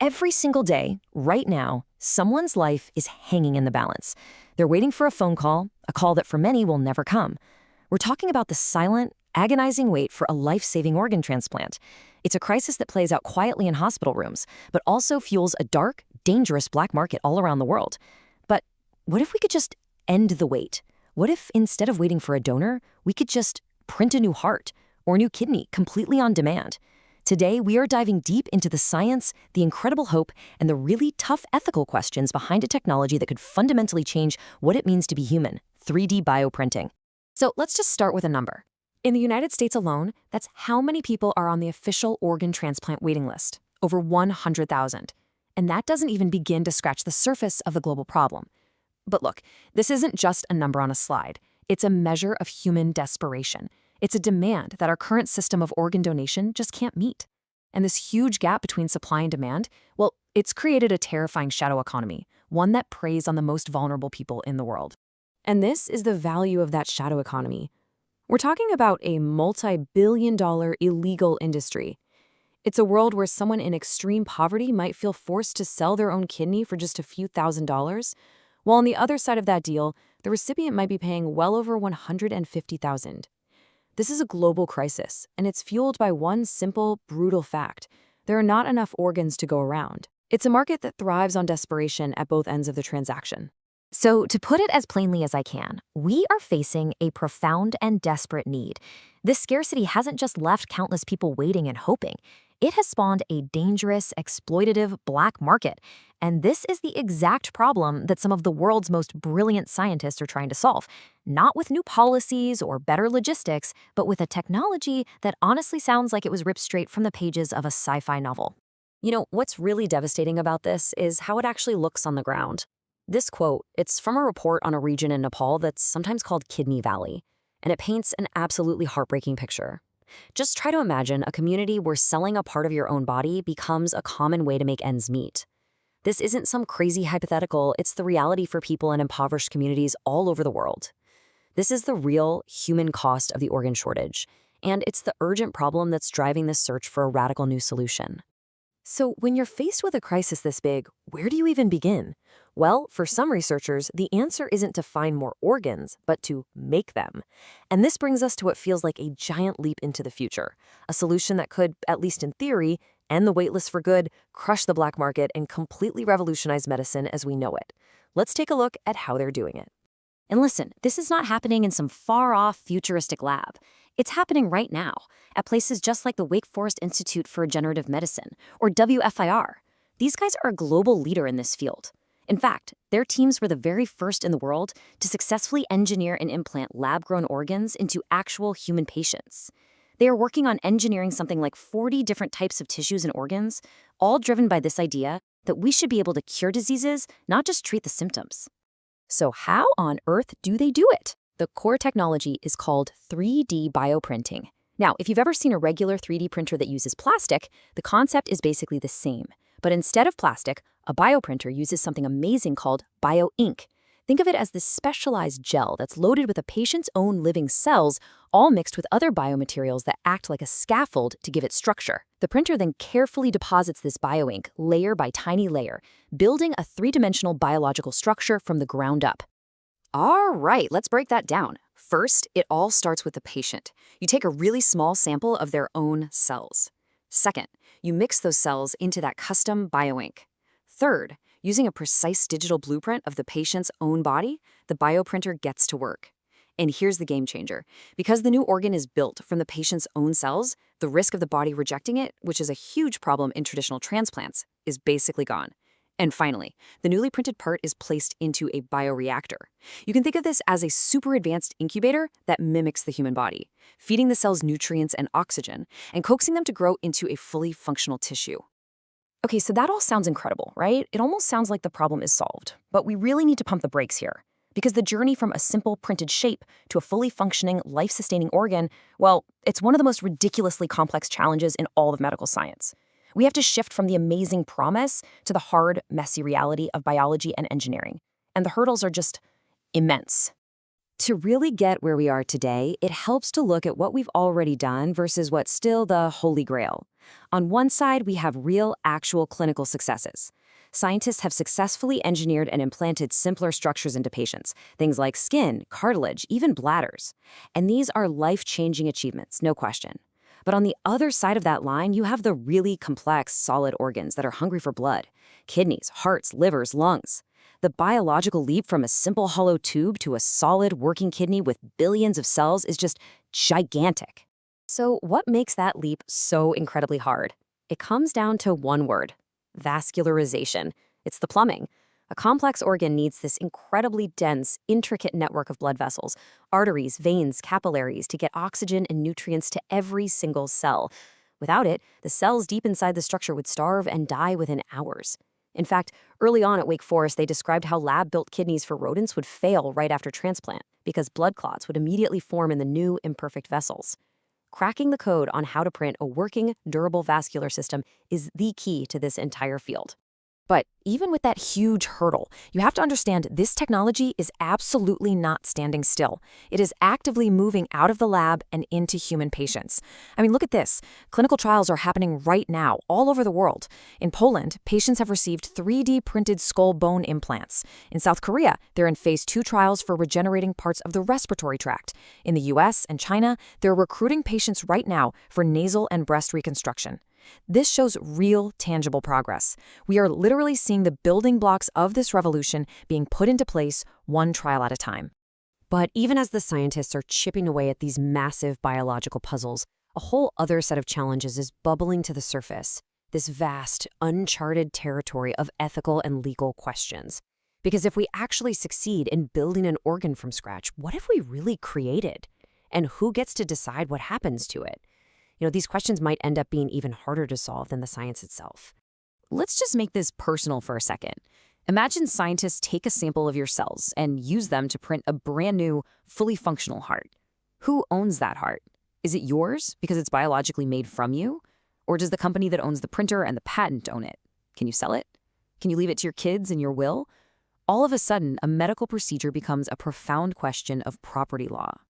Every single day, right now, someone's life is hanging in the balance. They're waiting for a phone call, a call that for many will never come. We're talking about the silent, agonizing wait for a life-saving organ transplant. It's a crisis that plays out quietly in hospital rooms, but also fuels a dark, dangerous black market all around the world. But what if we could just end the wait? What if instead of waiting for a donor, we could just print a new heart or a new kidney completely on demand? Today, we are diving deep into the science, the incredible hope, and the really tough ethical questions behind a technology that could fundamentally change what it means to be human: 3D bioprinting. So let's just start with a number. In the United States alone, that's how many people are on the official organ transplant waiting list: over 100,000. And that doesn't even begin to scratch the surface of the global problem. But look, this isn't just a number on a slide. It's a measure of human desperation. It's a demand that our current system of organ donation just can't meet. And this huge gap between supply and demand, well, it's created a terrifying shadow economy, one that preys on the most vulnerable people in the world. And this is the value of that shadow economy. We're talking about a multi-billion-dollar illegal industry. It's a world where someone in extreme poverty might feel forced to sell their own kidney for just a few $1,000s, while on the other side of that deal, the recipient might be paying well over $150,000. This is a global crisis, and it's fueled by one simple, brutal fact: there are not enough organs to go around. It's a market that thrives on desperation at both ends of the transaction. So, to put it as plainly as I can, we are facing a profound and desperate need. This scarcity hasn't just left countless people waiting and hoping. It has spawned a dangerous, exploitative black market. And this is the exact problem that some of the world's most brilliant scientists are trying to solve. Not with new policies or better logistics, but with a technology that honestly sounds like it was ripped straight from the pages of a sci-fi novel. You know, what's really devastating about this is how it actually looks on the ground. This quote, it's from a report on a region in Nepal that's sometimes called Kidney Valley, and it paints an absolutely heartbreaking picture. Just try to imagine a community where selling a part of your own body becomes a common way to make ends meet. This isn't some crazy hypothetical, it's the reality for people in impoverished communities all over the world. This is the real human cost of the organ shortage, and it's the urgent problem that's driving this search for a radical new solution. So when you're faced with a crisis this big, where do you even begin? Well, for some researchers, the answer isn't to find more organs, but to make them. And this brings us to what feels like a giant leap into the future, a solution that could, at least in theory, end the waitlist for good, crush the black market, and completely revolutionize medicine as we know it. Let's take a look at how they're doing it. And listen, this is not happening in some far-off futuristic lab. It's happening right now, at places just like the Wake Forest Institute for Regenerative Medicine, or WFIR. These guys are a global leader in this field. In fact, their teams were the very first in the world to successfully engineer and implant lab-grown organs into actual human patients. They are working on engineering something like 40 different types of tissues and organs, all driven by this idea that we should be able to cure diseases, not just treat the symptoms. So how on earth do they do it? The core technology is called 3D bioprinting. Now, if you've ever seen a regular 3D printer that uses plastic, the concept is basically the same. But instead of plastic, a bioprinter uses something amazing called bioink. Think of it as this specialized gel that's loaded with a patient's own living cells, all mixed with other biomaterials that act like a scaffold to give it structure. The printer then carefully deposits this bioink layer by tiny layer, building a three-dimensional biological structure from the ground up. All right, let's break that down. First, it all starts with the patient. You take a really small sample of their own cells. Second, you mix those cells into that custom bioink. Third, using a precise digital blueprint of the patient's own body, the bioprinter gets to work. And here's the game changer. Because the new organ is built from the patient's own cells, the risk of the body rejecting it, which is a huge problem in traditional transplants, is basically gone. And finally, the newly printed part is placed into a bioreactor. You can think of this as a super advanced incubator that mimics the human body, feeding the cells nutrients and oxygen, and coaxing them to grow into a fully functional tissue. Okay, so that all sounds incredible, right? It almost sounds like the problem is solved, but we really need to pump the brakes here. Because the journey from a simple printed shape to a fully functioning, life-sustaining organ, well, it's one of the most ridiculously complex challenges in all of medical science. We have to shift from the amazing promise to the hard, messy reality of biology and engineering. And the hurdles are just immense. To really get where we are today, it helps to look at what we've already done versus what's still the holy grail. On one side, we have real, actual clinical successes. Scientists have successfully engineered and implanted simpler structures into patients, things like skin, cartilage, even bladders. And these are life-changing achievements, no question. But on the other side of that line, you have the really complex, solid organs that are hungry for blood: kidneys, hearts, livers, lungs. The biological leap from a simple hollow tube to a solid working kidney with billions of cells is just gigantic. So what makes that leap so incredibly hard? It comes down to one word: vascularization. It's the plumbing. A complex organ needs this incredibly dense, intricate network of blood vessels, arteries, veins, capillaries to get oxygen and nutrients to every single cell. Without it, the cells deep inside the structure would starve and die within hours. In fact, early on at Wake Forest, they described how lab-built kidneys for rodents would fail right after transplant because blood clots would immediately form in the new, imperfect vessels. Cracking the code on how to print a working, durable vascular system is the key to this entire field. But even with that huge hurdle, you have to understand this technology is absolutely not standing still. It is actively moving out of the lab and into human patients. I mean, look at this. Clinical trials are happening right now all over the world. In Poland, patients have received 3D printed skull bone implants. In South Korea, they're in phase 2 trials for regenerating parts of the respiratory tract. In the US and China, they're recruiting patients right now for nasal and breast reconstruction. This shows real, tangible progress. We are literally seeing the building blocks of this revolution being put into place one trial at a time. But even as the scientists are chipping away at these massive biological puzzles, a whole other set of challenges is bubbling to the surface. This vast, uncharted territory of ethical and legal questions. Because if we actually succeed in building an organ from scratch, what have we really created? And who gets to decide what happens to it? These questions might end up being even harder to solve than the science itself. Let's just make this personal for a second. Imagine scientists take a sample of your cells and use them to print a brand new, fully functional heart. Who owns that heart? Is it yours because it's biologically made from you? Or does the company that owns the printer and the patent own it? Can you sell it? Can you leave it to your kids in your will? All of a sudden, a medical procedure becomes a profound question of property law.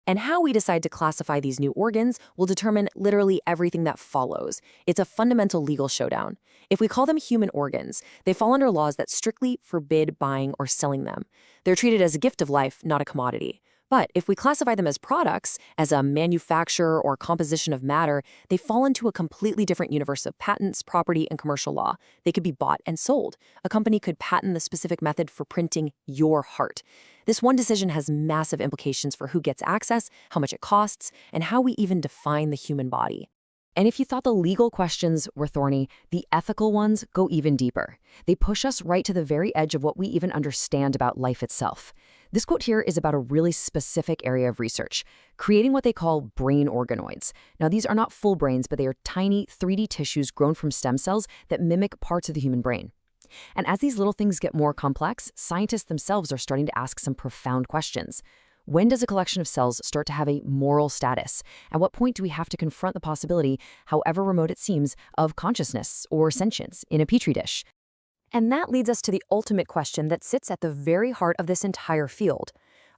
And how we decide to classify these new organs will determine literally everything that follows. It's a fundamental legal showdown. If we call them human organs, they fall under laws that strictly forbid buying or selling them. They're treated as a gift of life, not a commodity. But if we classify them as products, as a manufacture or composition of matter, they fall into a completely different universe of patents, property, and commercial law. They could be bought and sold. A company could patent the specific method for printing your heart. This one decision has massive implications for who gets access, how much it costs, and how we even define the human body. And if you thought the legal questions were thorny, the ethical ones go even deeper. They push us right to the very edge of what we even understand about life itself. This quote here is about a really specific area of research, creating what they call brain organoids. Now, these are not full brains, but they are tiny 3D tissues grown from stem cells that mimic parts of the human brain. And as these little things get more complex, scientists themselves are starting to ask some profound questions. When does a collection of cells start to have a moral status? At what point do we have to confront the possibility, however remote it seems, of consciousness or sentience in a petri dish? And that leads us to the ultimate question that sits at the very heart of this entire field.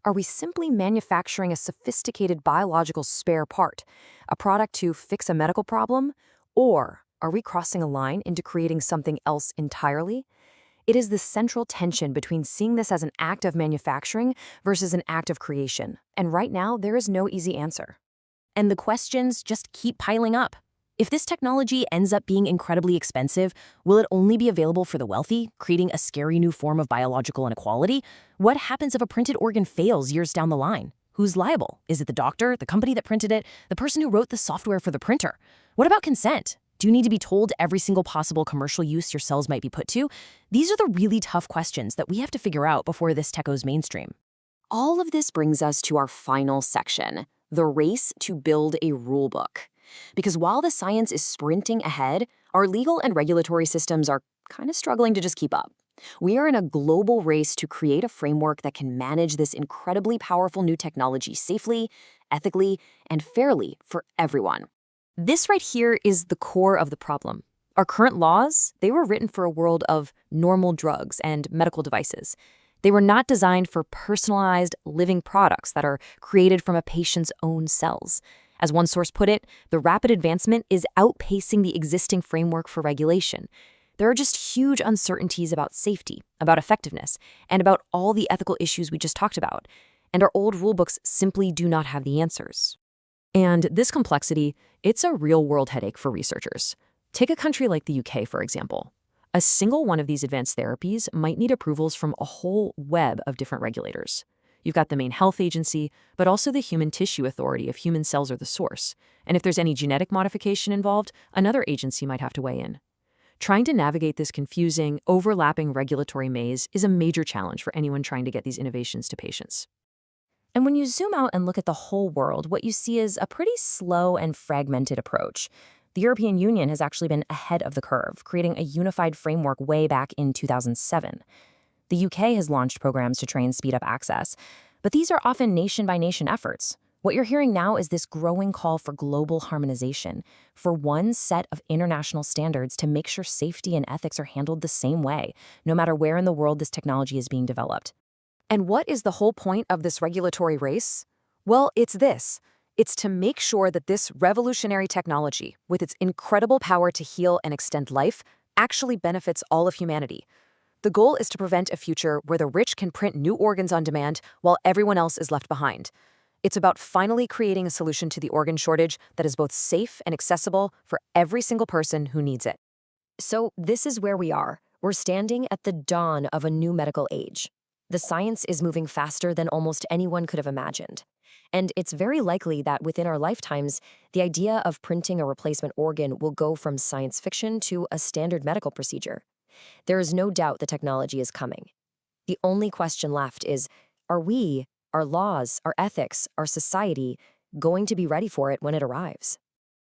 Are we simply manufacturing a sophisticated biological spare part, a product to fix a medical problem? Or are we crossing a line into creating something else entirely? It is the central tension between seeing this as an act of manufacturing versus an act of creation. And right now, there is no easy answer. And the questions just keep piling up. If this technology ends up being incredibly expensive, will it only be available for the wealthy, creating a scary new form of biological inequality? What happens if a printed organ fails years down the line? Who's liable? Is it the doctor, the company that printed it, the person who wrote the software for the printer? What about consent? Do you need to be told every single possible commercial use your cells might be put to? These are the really tough questions that we have to figure out before this tech goes mainstream. All of this brings us to our final section, the race to build a rulebook. Because while the science is sprinting ahead, our legal and regulatory systems are kind of struggling to just keep up. We are in a global race to create a framework that can manage this incredibly powerful new technology safely, ethically, and fairly for everyone. This right here is the core of the problem. Our current laws, they were written for a world of normal drugs and medical devices. They were not designed for personalized, living products that are created from a patient's own cells. As one source put it, the rapid advancement is outpacing the existing framework for regulation. There are just huge uncertainties about safety, about effectiveness, and about all the ethical issues we just talked about. And our old rulebooks simply do not have the answers. And this complexity, it's a real-world headache for researchers. Take a country like the UK, for example. A single one of these advanced therapies might need approvals from a whole web of different regulators. You've got the main health agency, but also the Human Tissue Authority if human cells are the source. And if there's any genetic modification involved, another agency might have to weigh in. Trying to navigate this confusing, overlapping regulatory maze is a major challenge for anyone trying to get these innovations to patients. And when you zoom out and look at the whole world, what you see is a pretty slow and fragmented approach. The European Union has actually been ahead of the curve, creating a unified framework way back in 2007. The UK has launched programs to try and speed up access, but these are often nation-by-nation efforts. What you're hearing now is this growing call for global harmonization, for one set of international standards to make sure safety and ethics are handled the same way, no matter where in the world this technology is being developed. And what is the whole point of this regulatory race? Well, it's this. It's to make sure that this revolutionary technology, with its incredible power to heal and extend life, actually benefits all of humanity. The goal is to prevent a future where the rich can print new organs on demand while everyone else is left behind. It's about finally creating a solution to the organ shortage that is both safe and accessible for every single person who needs it. So this is where we are. We're standing at the dawn of a new medical age. The science is moving faster than almost anyone could have imagined. And it's very likely that within our lifetimes, the idea of printing a replacement organ will go from science fiction to a standard medical procedure. There is no doubt the technology is coming. The only question left is, are we, our laws, our ethics, our society, going to be ready for it when it arrives?